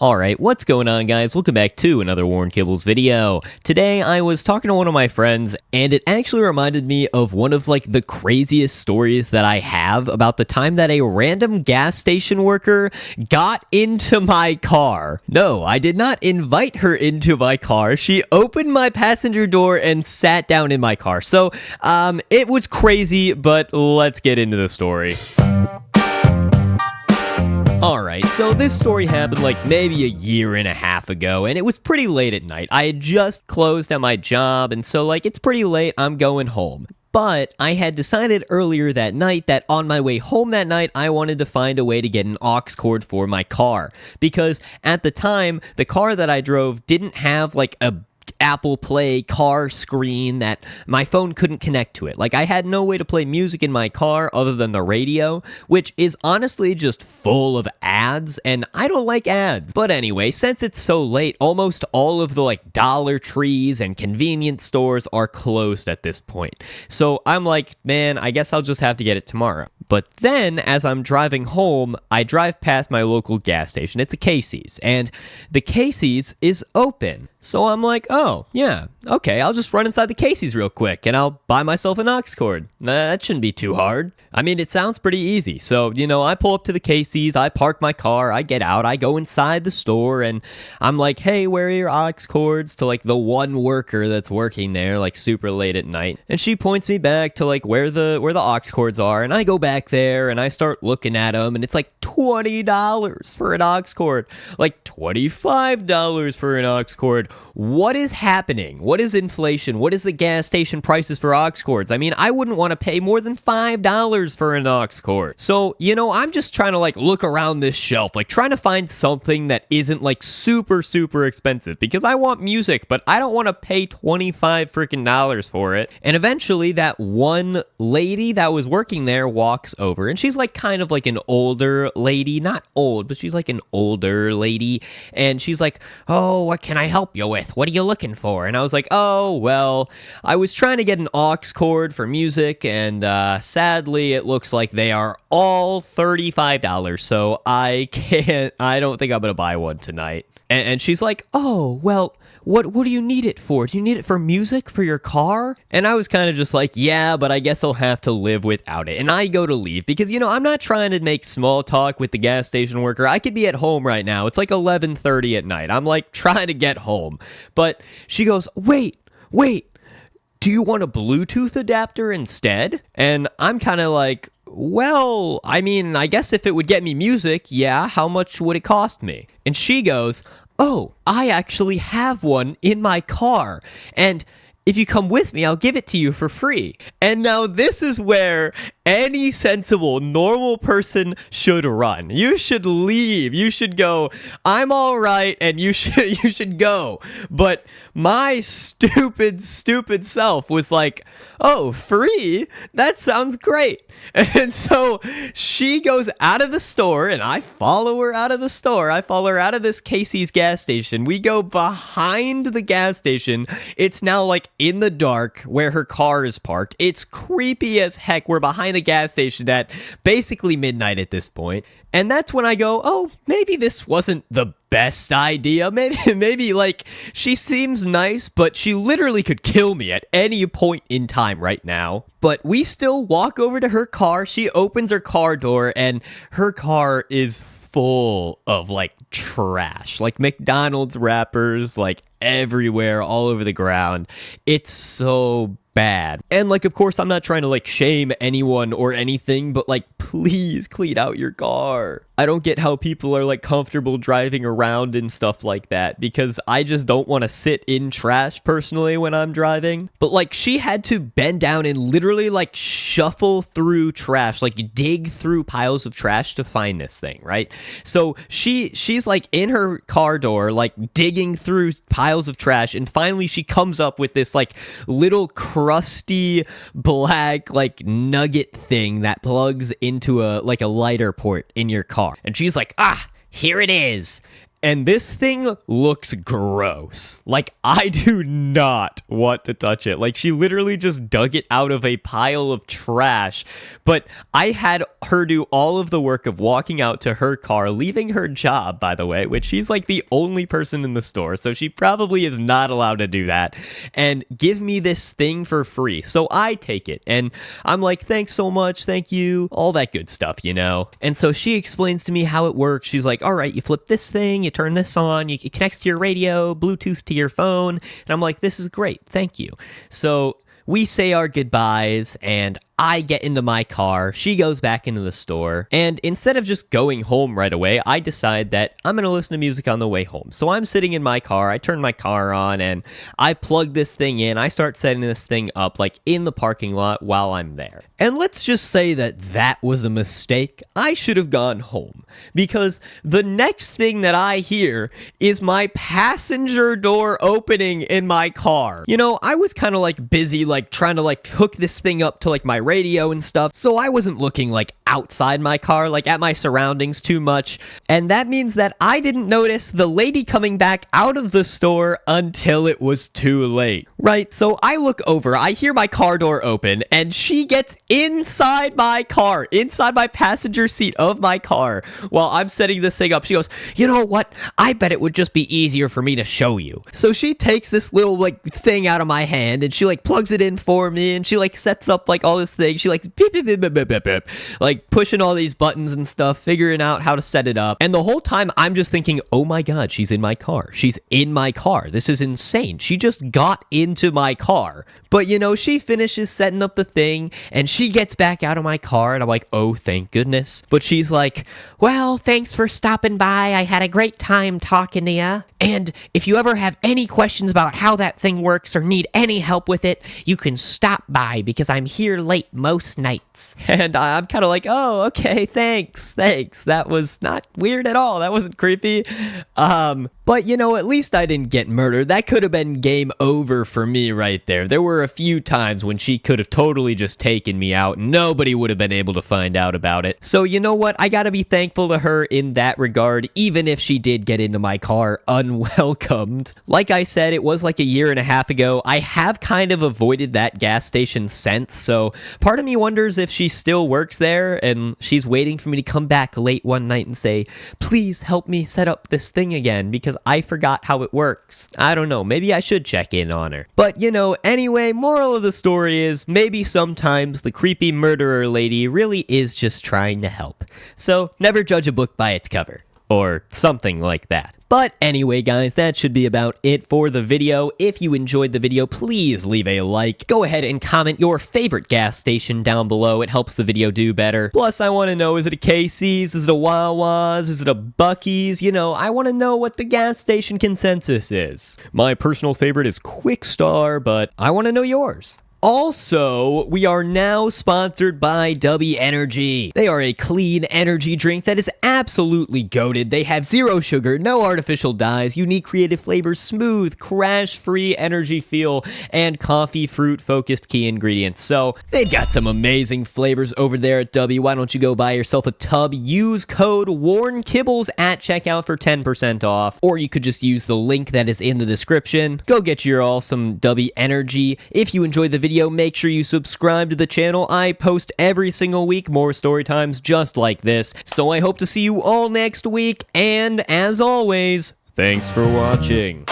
Alright, what's going on, guys? Welcome back to another WornKibbles video. Today, I was talking to one of my friends, and it actually reminded me of one of, the craziest stories that I have about the time that a random gas station worker got into my car. No, I did not invite her into my car. She opened my passenger door and sat down in my car. So, it was crazy, but let's get into the story. Alright, so this story happened maybe a year and a half ago, and it was pretty late at night. I had just closed at my job, and so it's pretty late, I'm going home. But I had decided earlier that night that on my way home that night, I wanted to find a way to get an aux cord for my car. Because at the time, the car that I drove didn't have a Apple Play car screen that my phone couldn't connect to it. I had no way to play music in my car other than the radio, which is honestly just full of ads, and I don't like ads. But anyway, since it's so late, almost all of the Dollar Trees and convenience stores are closed at this point. So I'm like, man, I guess I'll just have to get it tomorrow. But then, as I'm driving home, I drive past my local gas station. It's a Casey's, and the Casey's is open. So I'm like, oh, yeah, okay, I'll just run inside the Casey's real quick, and I'll buy myself an aux cord. That shouldn't be too hard. I mean, it sounds pretty easy. So, I pull up to the Casey's, I park my car, I get out, I go inside the store, and I'm like, hey, where are your aux cords? To, the one worker that's working there, super late at night. And she points me back to, where the aux cords are, and I go back there, and I start looking at them, and it's $20 for an aux cord. $25 for an aux cord. What is happening? What is inflation? What is the gas station prices for aux cords? I mean, I wouldn't want to pay more than $5 for an aux cord. So, I'm just trying to look around this shelf, trying to find something that isn't super, super expensive, because I want music, but I don't want to pay $25 freaking dollars for it. And eventually that one lady that was working there walks over, and she's kind of an older lady, not old, but she's an older lady, and she's like, oh, what can I help you with? What are you looking for? And I was like, oh, well, I was trying to get an aux cord for music, and sadly, it looks like they are all $35, so I don't think I'm gonna buy one tonight. And she's like, oh, well, what do you need it for? Do you need it for music for your car? And I was kind of just like, yeah, but I guess I'll have to live without it. And I go to leave because, I'm not trying to make small talk with the gas station worker. I could be at home right now. It's 11:30 at night. I'm trying to get home. But she goes, wait, do you want a Bluetooth adapter instead? And I'm kind of like, well, I mean, I guess if it would get me music, yeah, how much would it cost me? And she goes, oh, I actually have one in my car, and if you come with me, I'll give it to you for free. And now this is where any sensible, normal person should run. You should leave. You should go, I'm all right, and you should go. But my stupid self was like, oh, free? That sounds great. And so she goes out of the store, and I follow her out of the store. I follow her out of this Casey's gas station. We go behind the gas station. It's now in the dark where her car is parked. It's creepy as heck. We're behind the gas station at basically midnight at this point. And that's when I go, oh, maybe this wasn't the best idea. Maybe she seems nice, but she literally could kill me at any point in time right now. But we still walk over to her car. She opens her car door, and her car is full of trash, McDonald's wrappers, everywhere, all over the ground. It's so bad. And of course, I'm not trying to shame anyone or anything, but please clean out your car. I don't get how people are comfortable driving around and stuff like that, because I just don't want to sit in trash personally when I'm driving. But she had to bend down and literally shuffle through trash, dig through piles of trash to find this thing, right? So she's in her car door, digging through piles of trash, and finally she comes up with this little crusty black nugget thing that plugs into a lighter port in your car. And she's like, here it is. And this thing looks gross. Like, I do not want to touch it. Like, she literally just dug it out of a pile of trash. But I had her do all of the work of walking out to her car, leaving her job, by the way, which she's like the only person in the store. So she probably is not allowed to do that. And give me this thing for free. So I take it. And I'm like, thanks so much. Thank you. All that good stuff, you know? And so she explains to me how it works. She's like, all right, you flip this thing, you turn this on, it connects to your radio, Bluetooth to your phone. And I'm like, this is great. Thank you. So we say our goodbyes, and I get into my car, she goes back into the store, and instead of just going home right away, I decide that I'm going to listen to music on the way home. So I'm sitting in my car, I turn my car on, and I plug this thing in, I start setting this thing up, like, in the parking lot while I'm there. And let's just say that that was a mistake. I should have gone home, because the next thing that I hear is my passenger door opening in my car. You know, I was kind of, like, busy, like, trying to, like, hook this thing up to, like, my radio and stuff, so I wasn't looking like outside my car, like at my surroundings too much, and that means that I didn't notice the lady coming back out of the store until it was too late. Right, so I look over, I hear my car door open, and she gets inside my car, inside my passenger seat of my car, while I'm setting this thing up. She goes, you know what, I bet it would just be easier for me to show you. So she takes this little like thing out of my hand, and she like plugs it in for me, and she like sets up like all this thing. She like beep, beep, beep, beep, beep, beep, beep, like pushing all these buttons and stuff, figuring out how to set it up. And the whole time I'm just thinking, oh my god, she's in my car. She's in my car. This is insane. She just got into my car. But you know, she finishes setting up the thing and she gets back out of my car, and I'm like, oh, thank goodness. But she's like, well, thanks for stopping by. I had a great time talking to you. And if you ever have any questions about how that thing works or need any help with it, you can stop by because I'm here late most nights. And I'm kind of like, oh, okay, thanks. That was not weird at all. That wasn't creepy. But you know, at least I didn't get murdered. That could have been game over for me right there. There were a few times when she could have totally just taken me out. Nobody would have been able to find out about it. So you know what? I gotta be thankful to her in that regard, even if she did get into my car unwelcomed. Like I said, it was like a year and a half ago. I have kind of avoided that gas station since, so part of me wonders if she still works there and she's waiting for me to come back late one night and say, please help me set up this thing again because I forgot how it works. I don't know, maybe I should check in on her. But you know, anyway, moral of the story is maybe sometimes the creepy murderer lady really is just trying to help. So never judge a book by its cover. Or something like that. But anyway, guys, that should be about it for the video. If you enjoyed the video, please leave a like. Go ahead and comment your favorite gas station down below. It helps the video do better. Plus, I want to know, is it a Casey's? Is it a Wawa's? Is it a Buc-ee's? You know, I want to know what the gas station consensus is. My personal favorite is Quick Star, but I want to know yours. Also, we are now sponsored by W Energy. They are a clean energy drink that is absolutely goated. They have zero sugar, no artificial dyes, unique creative flavors, smooth, crash-free energy feel, and coffee fruit-focused key ingredients. So, they've got some amazing flavors over there at W. Why don't you go buy yourself a tub? Use code WornKibbles at checkout for 10% off. Or you could just use the link that is in the description. Go get your awesome W Energy. If you enjoyed the video, make sure you subscribe to the channel. I post every single week more story times just like this. So I hope to see you all next week, and as always, thanks for watching.